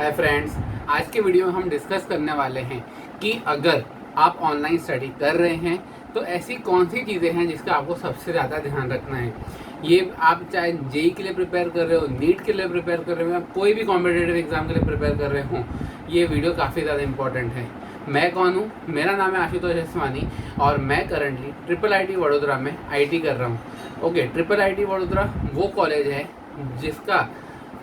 Hi friends, आज के video में हम डिस्कस करने वाले हैं कि अगर आप ऑनलाइन स्टडी कर रहे हैं तो ऐसी कौन सी चीज़ें हैं जिसका आपको सबसे ज़्यादा ध्यान रखना है। ये आप चाहे जेई के लिए प्रिपेयर कर रहे हो, नीट के लिए प्रिपेयर कर रहे हो या कोई भी कॉम्पिटिटिव एग्जाम के लिए प्रिपेयर कर रहे हो, ये वीडियो काफ़ी ज़्यादा इंपॉर्टेंट है। मैं कौन हूँ? मेरा नाम है आशुतोष असवानी और मैं करंटली IIIT वडोदरा में आईटी कर रहा हूँ। ओके, IIIT वडोदरा वो कॉलेज है जिसका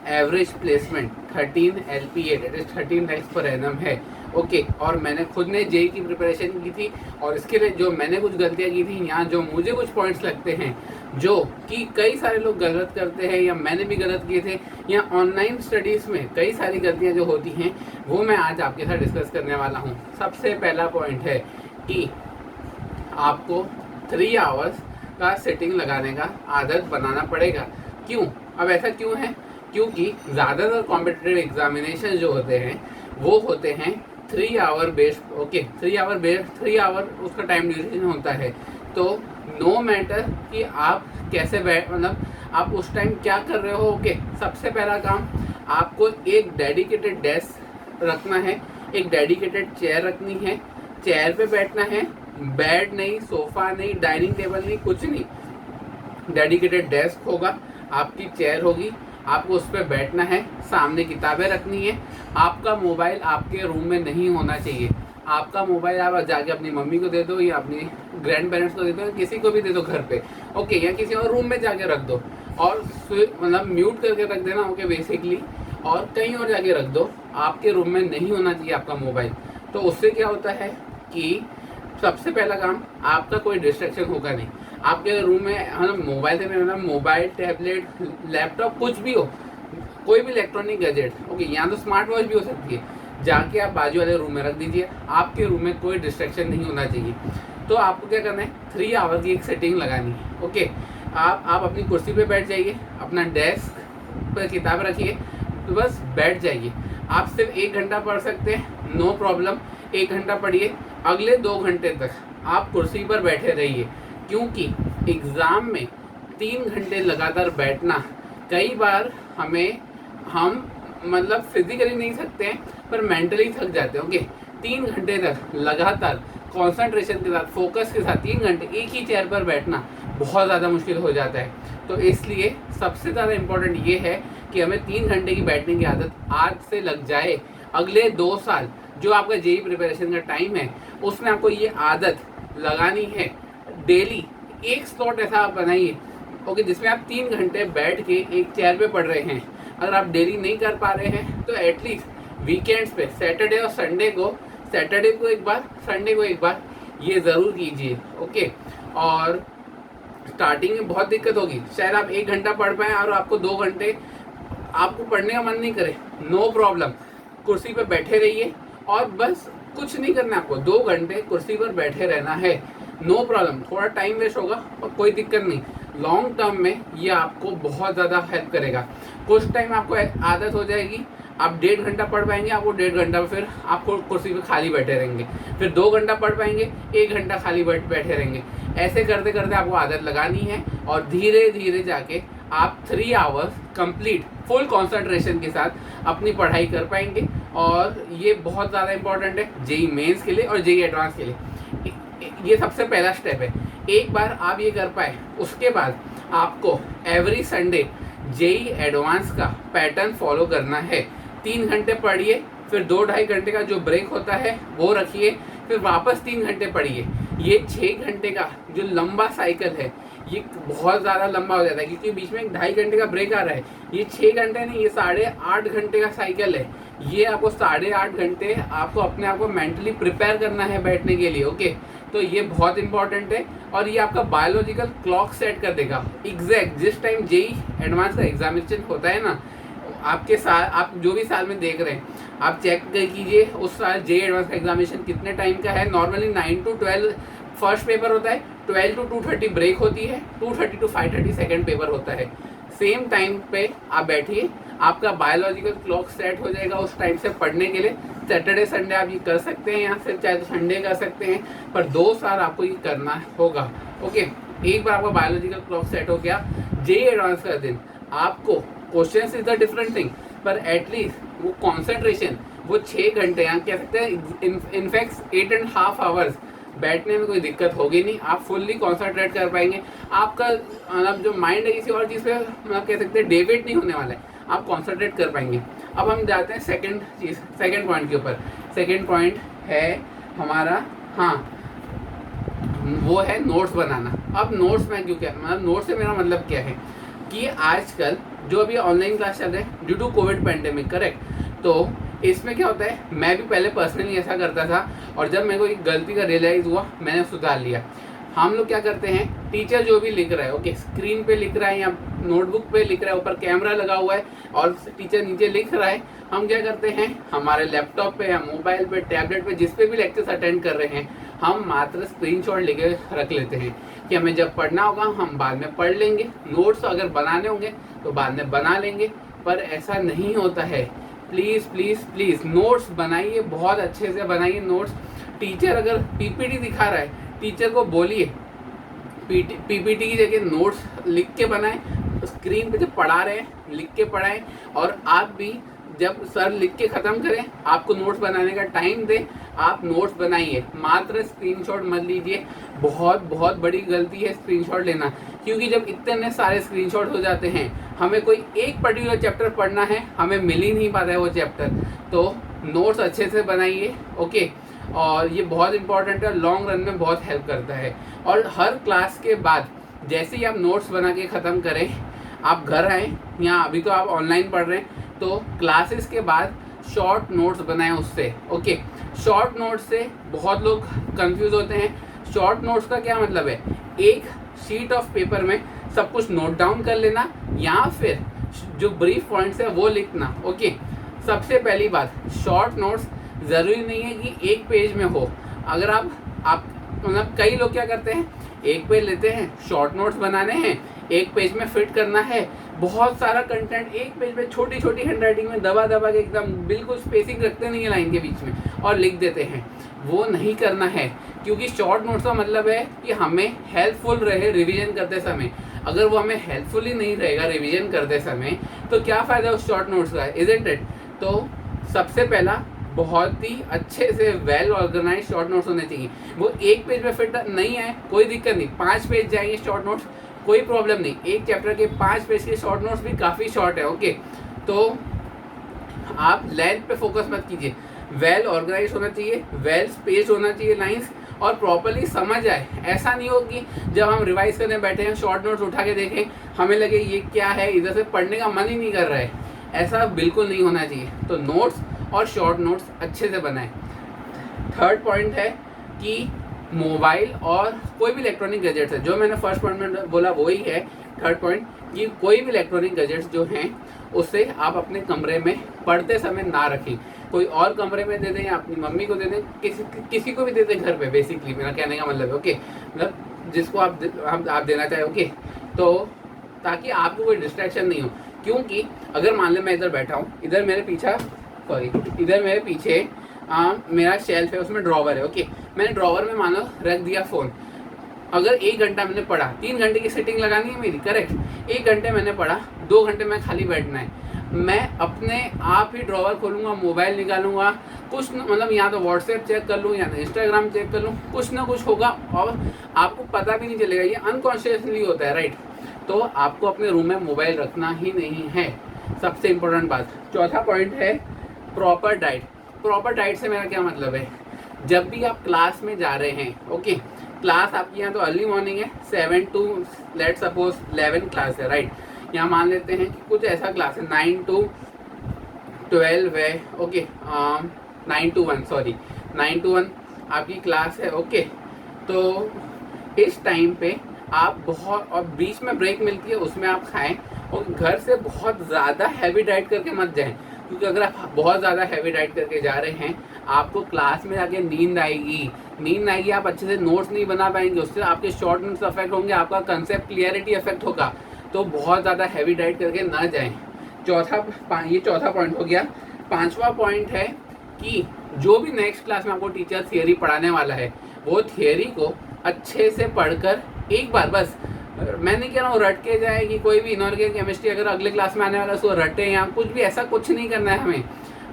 average placement 13 LPA that is 13 lakhs per annum है। ओके, और मैंने खुद ने जेई की प्रिपरेशन की थी और इसके लिए जो मैंने कुछ गलतियां की थी, यहाँ जो मुझे कुछ पॉइंट्स लगते हैं जो कि कई सारे लोग गलत करते हैं या मैंने भी गलत किए थे, या ऑनलाइन स्टडीज़ में कई सारी गलतियां जो होती हैं वो मैं आज आपके साथ डिस्कस करने वाला हूँ। सबसे पहला पॉइंट है कि आपको 3 आवर्स का सिटिंग लगाने का आदत बनाना पड़ेगा। क्यों? अब ऐसा क्यों है? क्योंकि ज़्यादातर कॉम्पिटिटिव एग्जामिनेशन जो होते हैं वो होते हैं 3 आवर बेस्ड। ओके, 3 आवर उसका टाइम ड्यूरेशन होता है। तो नो मैटर कि आप कैसे मतलब आप उस टाइम क्या कर रहे हो। ओके, सबसे पहला काम आपको एक डेडिकेटेड डेस्क रखना है, एक डेडिकेटेड चेयर रखनी है, चेयर पे बैठना है, बेड नहीं, सोफा नहीं, डाइनिंग टेबल नहीं, कुछ नहीं। डेडिकेटेड डेस्क होगा, आपकी चेयर होगी, आपको उस पर बैठना है, सामने किताबें रखनी है। आपका मोबाइल आपके रूम में नहीं होना चाहिए। आपका मोबाइल आप जाके अपनी मम्मी को दे दो या अपनी ग्रैंड पेरेंट्स को दे दो, किसी को भी दे दो घर पे। ओके, या किसी और रूम में जाके रख दो और मतलब म्यूट करके रख देना। ओके, बेसिकली, और कहीं और जाके रख दो। आपके रूम में नहीं होना चाहिए आपका मोबाइल। तो उससे क्या होता है कि सबसे पहला काम, आपका कोई डिस्ट्रैक्शन होगा नहीं। आपके रूम में मतलब मोबाइल से मतलब मोबाइल, टैबलेट, लैपटॉप, कुछ भी हो, कोई भी इलेक्ट्रॉनिक गैजेट, ओके, यहाँ तो स्मार्ट वॉच भी हो सकती है, जाके आप बाजू वाले रूम में रख दीजिए। आपके रूम में कोई डिस्ट्रैक्शन नहीं होना चाहिए। तो आपको क्या करना है, 3 आवर की एक सेटिंग लगानी है। ओके, आप अपनी कुर्सी पे बैठ जाइए, अपना डेस्क पर किताब रखिए, तो बस बैठ जाइए। आप सिर्फ 1 घंटा पढ़ सकते हैं, नो प्रॉब्लम, 1 घंटा पढ़िए। अगले 2 घंटे तक आप कुर्सी पर बैठे रहिए, क्योंकि एग्ज़ाम में 3 घंटे लगातार बैठना, कई बार हम मतलब फिजिकली नहीं थकते हैं पर मेंटली थक जाते हैं। ओके, 3 घंटे तक लगातार कंसंट्रेशन के साथ, फोकस के साथ 3 घंटे एक ही चेयर पर बैठना बहुत ज़्यादा मुश्किल हो जाता है। तो इसलिए सबसे ज़्यादा इम्पोर्टेंट ये है कि हमें 3 घंटे की बैठने की आदत आज से लग जाए। अगले 2 साल जो आपका जेई प्रिपरेशन का टाइम है उसमें आपको ये आदत लगानी है। डेली एक स्लॉट ऐसा आप बनाइए, ओके, जिसमें आप 3 घंटे बैठ के एक चेयर पे पढ़ रहे हैं। अगर आप डेली नहीं कर पा रहे हैं तो एटलीस्ट वीकेंड्स पे सैटरडे और संडे को, सैटरडे को एक बार, संडे को एक बार, ये ज़रूर कीजिए। ओके, और स्टार्टिंग में बहुत दिक्कत होगी, शायद आप 1 घंटा पढ़ पाएँ और आपको 2 घंटे आपको पढ़ने का मन नहीं करे, नो प्रॉब्लम, कुर्सी पर बैठे रहिए और बस कुछ नहीं करना है आपको। 2 घंटे कुर्सी पर बैठे रहना है, नो प्रॉब्लम। थोड़ा टाइम वेस्ट होगा और कोई दिक्कत नहीं, लॉन्ग टर्म में ये आपको बहुत ज़्यादा हेल्प करेगा। कुछ टाइम आपको आदत हो जाएगी, आप 1.5 घंटा पढ़ पाएंगे, आपको 1.5 घंटा फिर आपको कुर्सी पे खाली बैठे रहेंगे, फिर 2 घंटा पढ़ पाएंगे, 1 घंटा खाली बैठे रहेंगे। ऐसे करते करते आपको आदत लगानी है और धीरे धीरे जाके आप 3 आवर्स कंप्लीट फुल कंसंट्रेशन के साथ अपनी पढ़ाई कर पाएंगे। और ये बहुत ज़्यादा इंपॉर्टेंट है जेई मेंस के लिए और जेई एडवांस के लिए। ये सबसे पहला स्टेप है। एक बार आप ये कर पाए, उसके बाद आपको एवरी संडे जेई एडवांस का पैटर्न फॉलो करना है। 3 घंटे पढ़िए, फिर 2-2.5 घंटे का जो ब्रेक होता है वो रखिए, फिर वापस 3 घंटे पढ़िए। ये 6 घंटे का जो लंबा साइकिल है ये बहुत ज़्यादा लंबा हो जाता है, क्योंकि बीच में 2.5 घंटे का ब्रेक आ रहा है। ये 6 घंटे नहीं, ये 8.5 घंटे का साइकिल है। ये आपको 8.5 घंटे आपको अपने आप को मेंटली प्रिपेयर करना है बैठने के लिए। ओके, तो ये बहुत इंपॉर्टेंट है और ये आपका बायोलॉजिकल क्लॉक सेट कर देगा एग्जैक्ट जिस टाइम जेई एडवांस का एग्जामिनेशन होता है ना, आपके साल, आप जो भी साल में देख रहे हैं, आप चेक कीजिए उस साल जेई एडवांस का एग्जामिनेशन कितने टाइम का है। नॉर्मली 9 to 12 फर्स्ट पेपर होता है, 12 to 2:30 ब्रेक होती है, 2:30 to 5:30 सेकेंड पेपर होता है। सेम टाइम पे आप बैठिए, आपका बायोलॉजिकल क्लॉक सेट हो जाएगा उस टाइम से पढ़ने के लिए। सैटरडे संडे आप ये कर सकते हैं या फिर चाहे तो संडे कर सकते हैं, पर 2 साल आपको ये करना होगा। ओके, एक बार आपका बायोलॉजिकल क्लॉक सेट हो गया, जेई एडवांस का दिन आपको question is the different thing. पर एटलीस्ट वो कॉन्सेंट्रेशन वो 6 घंटे या कह सकते हैं इनफैक्ट 8.5 आवर्स बैठने में कोई दिक्कत होगी नहीं, आप फुल्ली कॉन्सेंट्रेट कर पाएंगे। आपका मतलब जो माइंड है किसी और चीज़ पे मतलब कह सकते हैं डेविएट नहीं होने वाला है, आप कॉन्सेंट्रेट कर पाएंगे। अब हम जाते हैं सेकंड पॉइंट के ऊपर। सेकंड पॉइंट है हमारा, हाँ, वो है नोट्स बनाना। अब नोट्स में क्यों, क्या मतलब नोट्स से मेरा मतलब क्या है कि आजकल जो अभी ऑनलाइन क्लास चल रहे हैं due to Covid pandemic, correct, तो इसमें क्या होता है, मैं भी पहले पर्सनली ऐसा करता था और जब मेरे को एक गलती का रियलाइज़ हुआ मैंने सुधार लिया। हम लोग क्या करते हैं, टीचर जो भी लिख रहा है, ओके, स्क्रीन पे लिख रहा है या नोटबुक पे लिख रहा है, ऊपर कैमरा लगा हुआ है और टीचर नीचे लिख रहा है, हम क्या करते हैं हमारे लैपटॉप पे या मोबाइल पे, टैबलेट पे, जिस पे भी लेक्चर्स अटेंड कर रहे हैं, हम मात्र स्क्रीनशॉट लेके रख लेते हैं कि हमें जब पढ़ना होगा हम बाद में पढ़ लेंगे, नोट्स अगर बनाने होंगे तो बाद में बना लेंगे। पर ऐसा नहीं होता है। प्लीज़ प्लीज़ प्लीज़ नोट्स बनाइए, बहुत अच्छे से बनाइए नोट्स। टीचर अगर पीपीटी दिखा रहा है, टीचर को बोलिए पीपीटी की जगह नोट्स लिख के बनाएं, स्क्रीन पे जब पढ़ा रहे हैं लिख के पढ़ाएं, और आप भी जब सर लिख के ख़त्म करें आपको नोट्स बनाने का टाइम दें, आप नोट्स बनाइए, मात्र स्क्रीनशॉट मत लीजिए। बहुत बहुत बड़ी गलती है स्क्रीनशॉट लेना, क्योंकि जब इतने सारे स्क्रीनशॉट हो जाते हैं, हमें कोई एक पर्टिकुलर चैप्टर पढ़ना है, हमें मिल ही नहीं पाता है वो चैप्टर, तो नोट्स अच्छे से बनाइए, ओके। और ये बहुत इंपॉर्टेंट है, लॉन्ग रन में बहुत हेल्प करता है। और हर क्लास के बाद जैसे ही आप नोट्स बना के ख़त्म करें, आप घर आएँ या अभी तो आप ऑनलाइन पढ़ रहे हैं, तो क्लासेस के बाद शॉर्ट नोट्स बनाएं उससे, ओके। शॉर्ट नोट्स से बहुत लोग कंफ्यूज होते हैं। शॉर्ट नोट्स का क्या मतलब है, एक शीट ऑफ पेपर में सब कुछ नोट डाउन कर लेना या फिर जो ब्रीफ पॉइंट्स है वो लिखना, ओके। सबसे पहली बात, शॉर्ट नोट्स ज़रूरी नहीं है कि एक पेज में हो। अगर आप मतलब कई लोग क्या करते हैं, एक पेज लेते हैं, शॉर्ट नोट्स बनाने हैं, एक पेज में फिट करना है, बहुत सारा कंटेंट एक पेज में छोटी छोटी हैंडराइटिंग में दबा दबा के एकदम बिल्कुल स्पेसिंग रखते नहीं है लाइन के बीच में और लिख देते हैं। वो नहीं करना है, क्योंकि शॉर्ट नोट्स का मतलब है कि हमें हेल्पफुल रहे रिवीजन करते समय। अगर वो हमें हेल्पफुल ही नहीं रहेगा रिवीजन करते समय, तो क्या फ़ायदा उस शॉर्ट नोट्स का, इज़न्ट इट। तो सबसे पहला, बहुत ही अच्छे से वेल ऑर्गेनाइज शॉर्ट नोट्स होने चाहिए। वो एक पेज में फिट नहीं है, कोई दिक्कत नहीं, 5 पेज जाएंगे शॉर्ट नोट्स, कोई प्रॉब्लम नहीं। एक चैप्टर के 5 पेज के शॉर्ट नोट्स भी काफ़ी शॉर्ट है, ओके। तो आप लेंथ पे फोकस मत कीजिए, वेल ऑर्गेनाइज होना चाहिए, वेल स्पेस्ड होना चाहिए लाइंस, और प्रॉपर्ली समझ आए। ऐसा नहीं हो कि जब हम रिवाइज करने बैठे हैं शॉर्ट नोट्स उठा के देखें, हमें लगे ये क्या है, इधर से पढ़ने का मन ही नहीं कर रहा है। ऐसा बिल्कुल नहीं होना चाहिए। तो नोट्स और शॉर्ट नोट्स अच्छे से बनाएं। थर्ड पॉइंट है कि मोबाइल और कोई भी इलेक्ट्रॉनिक गैजेट्स है, जो मैंने फर्स्ट पॉइंट में बोला वही है थर्ड पॉइंट, कि कोई भी इलेक्ट्रॉनिक गैजेट्स जो हैं उससे आप अपने कमरे में पढ़ते समय ना रखें। कोई और कमरे में दे दें या अपनी मम्मी को दे दें, किसी को भी दे दें घर पे, बेसिकली मेरा कहने का मतलब है, ओके, मतलब जिसको आप देना चाहें, ओके। तो ताकि आपको कोई डिस्ट्रैक्शन नहीं हो, क्योंकि अगर मान लो मैं इधर बैठा हूँ, इधर मेरे पीछे मेरा शेल्फ है, उसमें ड्रॉवर है, ओके। मैंने ड्रॉवर में मान लो रख दिया फ़ोन। अगर 1 घंटा मैंने पढ़ा, 3 घंटे की सेटिंग लगानी है मेरी, करेक्ट। 1 घंटे मैंने पढ़ा, 2 घंटे में खाली बैठना है, मैं अपने आप ही ड्रॉवर खोलूँगा, मोबाइल निकालूंगा, कुछ मतलब या तो व्हाट्सएप चेक कर लूँ या तो इंस्टाग्राम चेक कर लूँ, कुछ ना कुछ होगा और आपको पता भी नहीं चलेगा। ये अनकॉन्शियसली होता है, राइट। तो आपको अपने रूम में मोबाइल रखना ही नहीं है, सबसे इम्पोर्टेंट बात। चौथा पॉइंट है प्रॉपर डाइट। प्रॉपर डाइट से मेरा क्या मतलब है, जब भी आप क्लास में जा रहे हैं, ओके, क्लास आपकी यहाँ तो अर्ली मॉर्निंग है, 7 to लेट सपोज 11 क्लास है, राइट। यहाँ मान लेते हैं कि कुछ ऐसा क्लास है 9 to 12 है, ओके, 9 to 1 आपकी क्लास है, ओके। तो इस टाइम पे आप बहुत, और बीच में ब्रेक मिलती है उसमें आप खाएं, और घर से बहुत ज़्यादा हैवी डाइट करके मत जाएं, क्योंकि अगर आप बहुत ज़्यादा हैवी डाइट करके जा रहे हैं, आपको क्लास में जाके नींद आएगी, आप अच्छे से नोट्स नहीं बना पाएंगे, उससे आपके शॉर्ट नोट्स अफेक्ट होंगे, आपका कंसेप्ट क्लियरिटी अफेक्ट होगा। तो बहुत ज़्यादा हैवी डाइट करके ना जाएं। ये चौथा पॉइंट हो गया। 5वां पॉइंट है कि जो भी नेक्स्ट क्लास में आपको टीचर थियरी पढ़ाने वाला है, वो थियरी को अच्छे से पढ़कर एक बार बस मैं नहीं कह रहा हूँ रट के जाए कि कोई भी इनऑर्गेनिक केमिस्ट्री अगर अगले क्लास में आने वाला है उसको रटे या कुछ भी, ऐसा कुछ नहीं करना है हमें।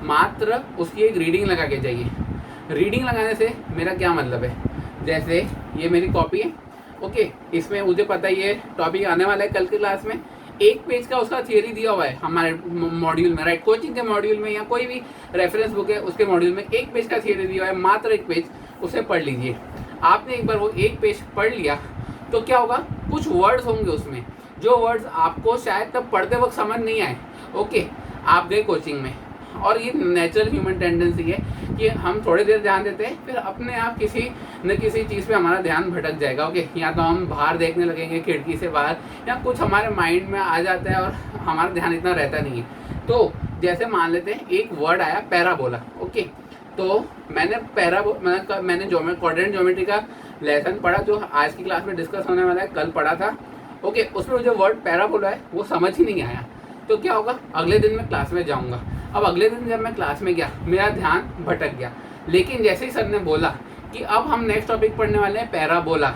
मात्र उसकी एक रीडिंग लगा के जाइए। रीडिंग लगाने से मेरा क्या मतलब है, जैसे ये मेरी कॉपी है, ओके, इसमें मुझे पता ही है टॉपिक आने वाला है कल की क्लास में। एक पेज का उसका थियरी दिया हुआ है हमारे मॉड्यूल में, राइट, कोचिंग के मॉड्यूल में या कोई भी रेफरेंस बुक है उसके मॉड्यूल में एक पेज का थियरी दिया हुआ है, मात्र एक पेज, उसे पढ़ लीजिए। आपने एक बार वो एक पेज पढ़ लिया तो क्या होगा, कुछ वर्ड्स होंगे उसमें जो वर्ड्स आपको शायद तब पढ़ते वक्त समझ नहीं आए, ओके, आप गए कोचिंग में। और ये नेचुरल ह्यूमन टेंडेंसी है कि हम थोड़ी देर ध्यान देते हैं, फिर अपने आप किसी न किसी चीज़ पे हमारा ध्यान भटक जाएगा, ओके, या तो हम बाहर देखने लगेंगे खिड़की से बाहर, या कुछ हमारे माइंड में आ जाता है और हमारा ध्यान इतना रहता नहीं है। तो जैसे मान लेते हैं एक वर्ड आया पैराबोला, ओके, तो मैंने क्वाड्रेंट ज्योमेट्री का लेसन पढ़ा जो आज की क्लास में डिस्कस होने वाला है, कल पढ़ा था, ओके, उसमें जो वर्ड पैराबोला है वो समझ ही नहीं आया। तो क्या होगा, अगले दिन मैं क्लास में जाऊँगा। अब अगले दिन जब मैं क्लास में गया मेरा ध्यान भटक गया, लेकिन जैसे ही सर ने बोला कि अब हम नेक्स्ट टॉपिक पढ़ने वाले हैं पैराबोला,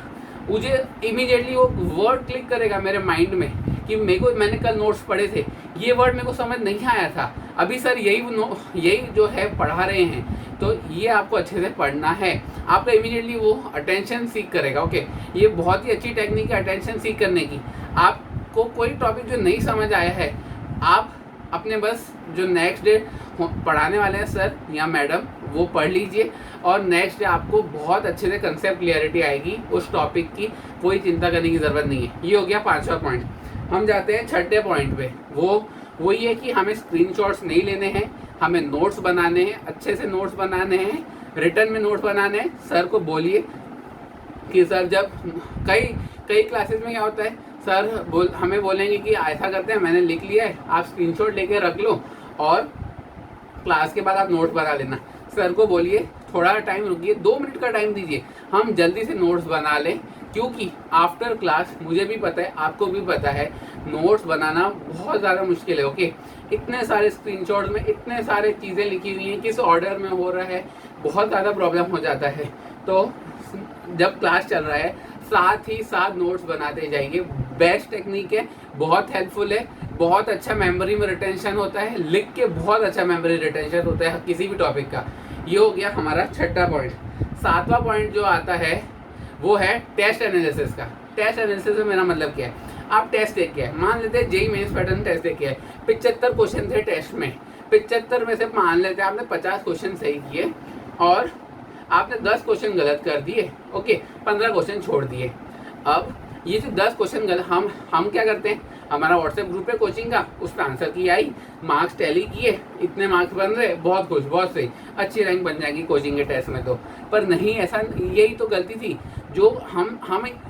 मुझे इमीडिएटली वो वर्ड क्लिक करेगा मेरे माइंड में कि मैंने कल नोट्स पढ़े थे, ये वर्ड मेरे को समझ नहीं आया था, अभी सर यही जो है पढ़ा रहे हैं, तो ये आपको अच्छे से पढ़ना है। आपका इमीडिएटली वो अटेंशन सीख करेगा, ओके, ये बहुत ही अच्छी टेक्निक है अटेंशन सीख करने की। आपको कोई टॉपिक जो नहीं समझ आया है, आप अपने बस जो नेक्स्ट डे पढ़ाने वाले हैं सर या मैडम वो पढ़ लीजिए, और नेक्स्ट डे आपको बहुत अच्छे से कंसेप्ट क्लियरिटी आएगी उस टॉपिक की, कोई चिंता करने की ज़रूरत नहीं है। ये हो गया 5वां पॉइंट। हम जाते हैं 6ठे पॉइंट पे। वही है कि हमें स्क्रीनशॉट्स नहीं लेने हैं, हमें नोट्स बनाने हैं, अच्छे से नोट्स बनाने हैं, रिटर्न में नोट्स बनाने हैं। सर को बोलिए कि सर जब कई क्लासेस में क्या होता है, सर हमें बोलेंगे कि ऐसा करते हैं, मैंने लिख लिया है, आप स्क्रीनशॉट लेके रख लो और क्लास के बाद आप नोट्स बना लेना। सर को बोलिए थोड़ा टाइम रुकिए, 2 मिनट का टाइम दीजिए, हम जल्दी से नोट्स बना लें, क्योंकि आफ्टर क्लास मुझे भी पता है, आपको भी पता है, नोट्स बनाना बहुत ज़्यादा मुश्किल है, ओके। इतने सारे स्क्रीनशॉट में इतने सारे चीज़ें लिखी हुई हैं, किस ऑर्डर में हो रहा है, बहुत ज़्यादा प्रॉब्लम हो जाता है। तो जब क्लास चल रहा है साथ ही साथ नोट्स बनाते जाइए, बेस्ट टेक्निक है, बहुत हेल्पफुल है, बहुत अच्छा मेमोरी में रिटेंशन होता है, लिख के बहुत अच्छा मेमोरी रिटेंशन होता है किसी भी टॉपिक का। ये हो गया हमारा 6ठा पॉइंट। 7वां पॉइंट जो आता है वो है टेस्ट एनालिसिस का। टेस्ट एनालिसिस में मेरा मतलब क्या है, आप टेस्ट देख के, मान लेते हैं जेईई मेंस पैटर्न टेस्ट देख के 75 क्वेश्चन थे टेस्ट में, 75 में से मान लेते हैं आपने 50 क्वेश्चन सही किए और आपने 10 क्वेश्चन गलत कर दिए, ओके, 15 क्वेश्चन छोड़ दिए। अब ये जो 10 क्वेश्चन गलत, हम क्या करते हैं, हमारा व्हाट्सएप ग्रुप है कोचिंग का, उस पर आंसर की आई, मार्क्स टैली किए, इतने मार्क्स बन रहे, बहुत खुश, बहुत सही, अच्छी रैंक बन जाएगी कोचिंग के टेस्ट में। तो पर नहीं, ऐसा, यही तो गलती थी जो हम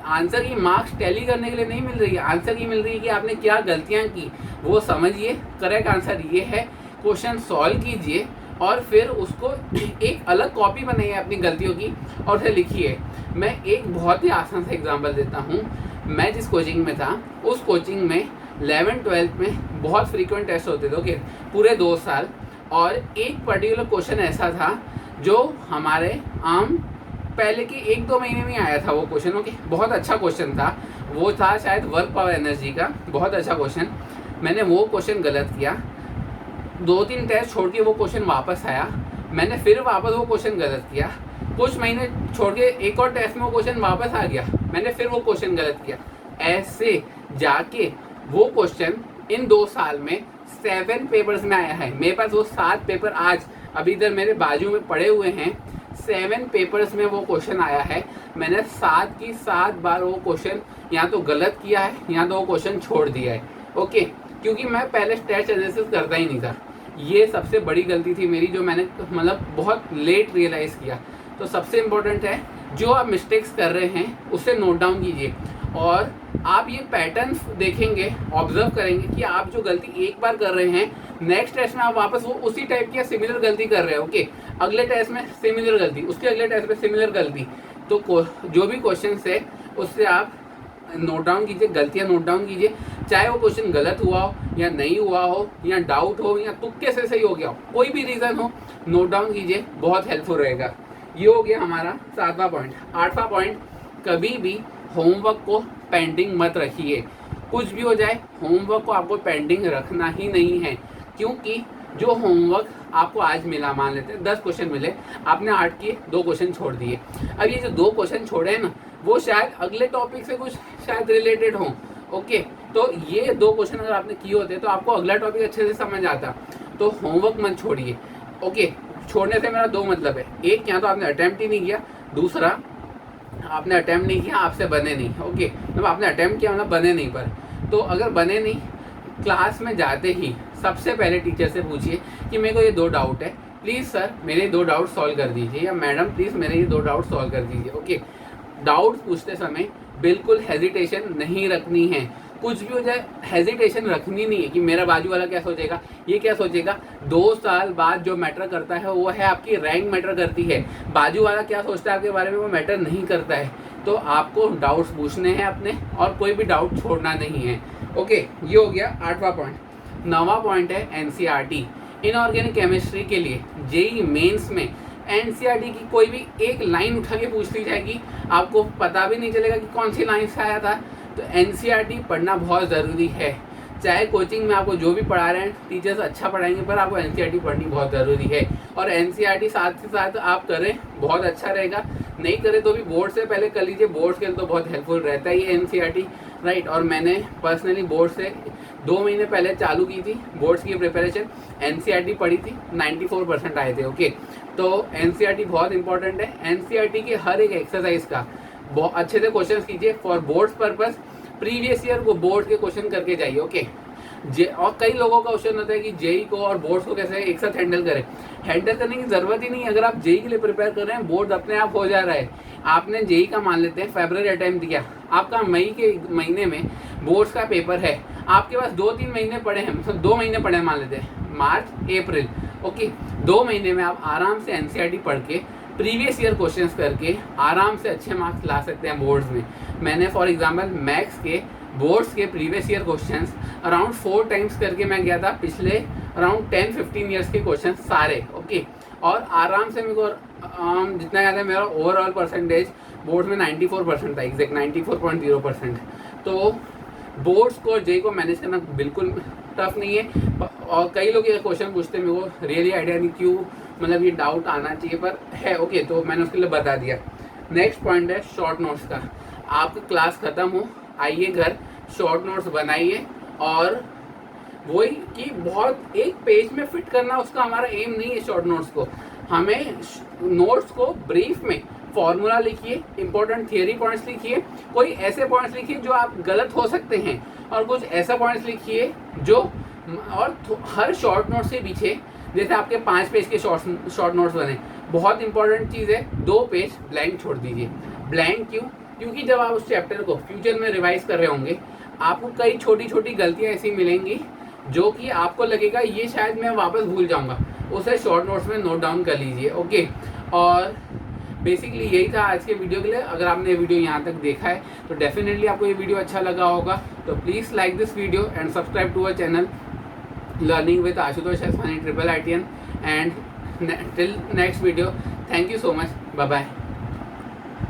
आंसर की मार्क्स टैली करने के लिए नहीं मिल रही है, आंसर की मिल रही है कि आपने क्या गलतियाँ की वो समझिए। करेक्ट आंसर ये है, क्वेश्चन सॉल्व कीजिए और फिर उसको एक अलग कॉपी बनाइए अपनी गलतियों की और उसे लिखिए। मैं एक बहुत ही आसान सा एग्जांपल देता हूँ। मैं जिस कोचिंग में था उस कोचिंग में 11th-12th में बहुत फ्रीक्वेंट टेस्ट होते थे, ओके, पूरे 2 साल, और एक पर्टिकुलर क्वेश्चन ऐसा था जो हमारे आम पहले के 1-2 महीने में आया था वो क्वेश्चन, ओके, बहुत अच्छा क्वेश्चन था, वो था शायद वर्क पावर एनर्जी का, बहुत अच्छा क्वेश्चन। मैंने वो क्वेश्चन गलत किया, 2-3 टेस्ट छोड़ के वो क्वेश्चन वापस आया, मैंने फिर वापस वो क्वेश्चन गलत किया, कुछ महीने छोड़ के एक और टेस्ट में वो क्वेश्चन वापस आ गया, मैंने फिर वो क्वेश्चन गलत किया। ऐसे जाके वो क्वेश्चन इन 2 साल में 7 पेपर्स में आया है। मेरे पास वो 7 पेपर आज अभी इधर मेरे बाजू में पड़े हुए हैं, 7 पेपर्स में वो क्वेश्चन आया है। मैंने 7 की 7 बार वो क्वेश्चन या तो गलत किया है या तो वो क्वेश्चन छोड़ दिया है, ओके, क्योंकि मैं पहले टेस्ट एनालिसिस करता ही नहीं था। ये सबसे बड़ी गलती थी मेरी, जो मैंने मतलब बहुत लेट रियलाइज़ किया। तो सबसे इम्पोर्टेंट है, जो आप मिस्टेक्स कर रहे हैं उसे नोट डाउन कीजिए, और आप ये पैटर्न्स देखेंगे, ऑब्जर्व करेंगे कि आप जो गलती एक बार कर रहे हैं, नेक्स्ट टेस्ट में आप वापस वो उसी टाइप की सिमिलर गलती कर रहे हैं, ओके, अगले टेस्ट में सिमिलर गलती, उसके अगले टेस्ट में सिमिलर गलती। तो जो भी क्वेश्चन है उससे आप नोट डाउन कीजिए, गलतियाँ नोट डाउन कीजिए, चाहे वो क्वेश्चन गलत हुआ हो या नहीं हुआ हो या डाउट हो या तुक्के से सही हो गया हो, कोई भी रीज़न हो, नोट डाउन कीजिए, बहुत हेल्पफुल रहेगा। ये हो गया हमारा 7वां पॉइंट। 8वां पॉइंट, कभी भी होमवर्क को पेंडिंग मत रखिए। कुछ भी हो जाए होमवर्क को आपको पेंडिंग रखना ही नहीं है, क्योंकि जो होमवर्क आपको आज मिला, मान लेते हैं 10 क्वेश्चन मिले, आपने 8 किए, 2 क्वेश्चन छोड़ दिए। अब ये जो 2 क्वेश्चन छोड़े हैं ना, वो शायद अगले टॉपिक से कुछ शायद रिलेटेड हों। ओके, तो ये 2 क्वेश्चन अगर आपने किए होते तो आपको अगला टॉपिक अच्छे से समझ आता। तो होमवर्क मत छोड़िए। ओके, छोड़ने से मेरा 2 मतलब है, एक या तो आपने अटेम्प्ट ही नहीं किया, दूसरा आपने अटेम्प्ट नहीं किया, आपसे बने नहीं। ओके, मतलब आपने अटेम्प्ट किया मतलब बने नहीं। पर तो अगर बने नहीं, क्लास में जाते ही सबसे पहले टीचर से पूछिए कि मेरे को ये 2 डाउट है, प्लीज़ सर मेरे 2 डाउट सॉल्व कर दीजिए, या मैडम प्लीज़ मेरे ये 2 डाउट सॉल्व कर दीजिए। ओके, डाउट पूछते समय बिल्कुल हेजिटेशन नहीं रखनी है। कुछ भी हो जाए हेजिटेशन रखनी नहीं है कि मेरा बाजू वाला क्या सोचेगा, ये क्या सोचेगा। 2 साल बाद जो मैटर करता है वो है आपकी रैंक मैटर करती है। बाजू वाला क्या सोचता है आपके बारे में वो मैटर नहीं करता है। तो आपको डाउट्स पूछने हैं अपने, और कोई भी डाउट छोड़ना नहीं है। ओके, ये हो गया 8वां पॉइंट। 9वां पॉइंट है एनसीईआरटी। इनऑर्गेनिक केमिस्ट्री के लिए जेईई मेंस में एनसीईआरटी की कोई भी एक लाइन उठा के पूछ ली जाएगी, आपको पता भी नहीं चलेगा कि कौन सी लाइन से आया था। तो एनसीईआरटी पढ़ना बहुत ज़रूरी है। चाहे कोचिंग में आपको जो भी पढ़ा रहे हैं टीचर्स अच्छा पढ़ाएंगे, पर आपको एनसीईआरटी पढ़नी बहुत ज़रूरी है। और एनसीईआरटी साथ ही साथ आप करें बहुत अच्छा रहेगा, नहीं करें तो भी बोर्ड से पहले कर लीजिए। बोर्ड्स के लिए तो बहुत हेल्पफुल रहता ही है एनसीईआरटी, राइट। और मैंने पर्सनली बोर्ड से 2 महीने पहले चालू की थी बोर्ड्स की प्रिपरेशन, एनसीईआरटी पढ़ी थी, 94% आए थे। ओके, तो एनसीईआरटी बहुत इंपॉर्टेंट है। एनसीईआरटी के हर एक एक्सरसाइज का बहुत अच्छे से क्वेश्चन कीजिए for boards purpose. Previous year को बोर्ड के क्वेश्चन करके जाइए। ओके, और कई लोगों का क्वेश्चन होता है कि जेई को और बोर्ड्स को कैसे एक साथ हैंडल करें। हैंडल करने की जरूरत ही नहीं है। अगर आप जेई के लिए प्रिपेयर कर रहे हैं, बोर्ड अपने आप हो जा रहा है। आपने जेई का मान लेते हैं फरवरी अटेम्प्ट दिया, आपका मई के महीने में बोर्ड्स का पेपर है, आपके पास 2-3 महीने पड़े हैं, मतलब 2 महीने पड़े हैं मान लेते हैं, मार्च अप्रैल। ओके, 2 महीने में आप आराम से एनसीईआरटी पढ़ के प्रीवियस ईयर क्वेश्चंस करके आराम से अच्छे मार्क्स ला सकते हैं बोर्ड्स में। मैंने फॉर एग्जांपल मैथ्स के बोर्ड्स के previous year questions around 4 times करके मैं गया था पिछले अराउंड 10-15 ईयर्स के क्वेश्चन सारे। ओके, और आराम से मेरे को जितना याद है मेरा ओवरऑल परसेंटेज बोर्ड्स में 94% था, एग्जैक्ट 94.0%। तो बोर्ड्स को और जेई को मैनेज करना बिल्कुल टफ नहीं है। और कई लोग ये क्वेश्चन पूछते हैं, मेरे को रियली आइडिया नहीं क्यों, मतलब ये डाउट आना चाहिए पर है। ओके, तो मैंने उसके लिए बता दिया। नेक्स्ट पॉइंट है शॉर्ट नोट्स का। आपकी क्लास ख़त्म हो, आइए घर, शॉर्ट नोट्स बनाइए। और वही कि बहुत एक पेज में फिट करना उसका हमारा एम नहीं है। शॉर्ट नोट्स को हमें नोट्स को ब्रीफ में फॉर्मूला लिखिए, इंपॉर्टेंट थियरी पॉइंट्स लिखिए, कोई ऐसे पॉइंट्स लिखिए जो आप गलत हो सकते हैं, और कुछ ऐसा पॉइंट्स लिखिए जो, और हर शॉर्ट नोट के पीछे जैसे आपके 5 पेज के शॉर्ट नोट्स बने, बहुत इंपॉर्टेंट चीज़ है 2 पेज ब्लैंक छोड़ दीजिए। ब्लैंक क्यों? क्योंकि जब आप उस चैप्टर को फ्यूचर में रिवाइज कर रहे होंगे, आपको कई छोटी छोटी गलतियाँ ऐसी मिलेंगी जो कि आपको लगेगा ये शायद मैं वापस भूल जाऊँगा, उसे शॉर्ट नोट्स में नोट डाउन कर लीजिए। ओके, और बेसिकली यही था आज के वीडियो के लिए। अगर आपने ये वीडियो यहाँ तक देखा है तो डेफिनेटली आपको ये वीडियो अच्छा लगा होगा। तो please like this video and subscribe to our channel learning with Ashutosh Aswani IIITian, and till next video, thank you so much, bye bye।